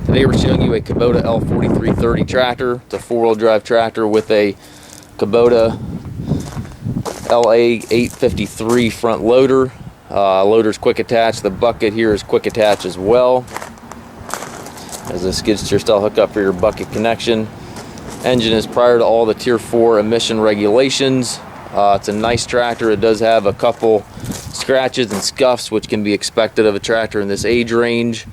Today we're showing you a Kubota L4330 tractor. It's a four-wheel drive tractor with a Kubota LA853 front loader. Loader's quick attach. The bucket here is quick attach as well. There's a skid steer style hookup for your bucket connection. Engine is prior to all the Tier 4 emission regulations. It's a nice tractor. It does have a couple scratches and scuffs, which can be expected of a tractor in this age range.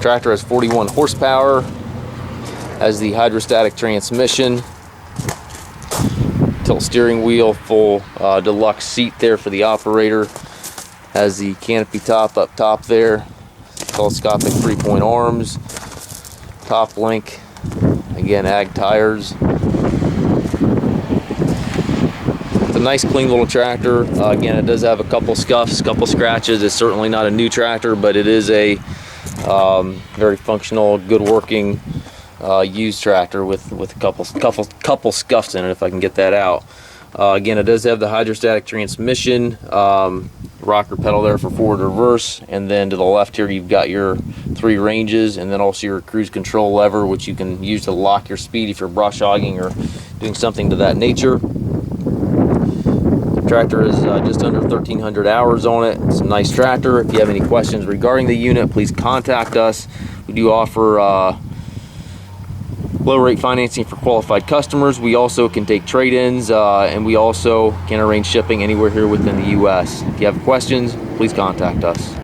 Tractor has 41 horsepower, has the hydrostatic transmission, tilt steering wheel, full deluxe seat there for the operator, has the canopy top up top there, telescopic 3-point arms, top link, again ag tires. It's a nice clean little tractor. Again, it does have a couple scuffs, couple scratches. It's certainly not a new tractor, but it is a very functional, good working used tractor with a couple scuffs in it, if I can get that out. Again, it does have the hydrostatic transmission, rocker pedal there for forward reverse, and then to the left here you've got your 3 ranges, and then also your cruise control lever, which you can use to lock your speed if you're brush hogging or doing something to that nature. The tractor is just under 1,300 hours on it. It's a nice tractor. If you have any questions regarding the unit, please contact us. We do offer low rate financing for qualified customers. We also can take trade-ins, and we also can arrange shipping anywhere here within the US. If you have questions, please contact us.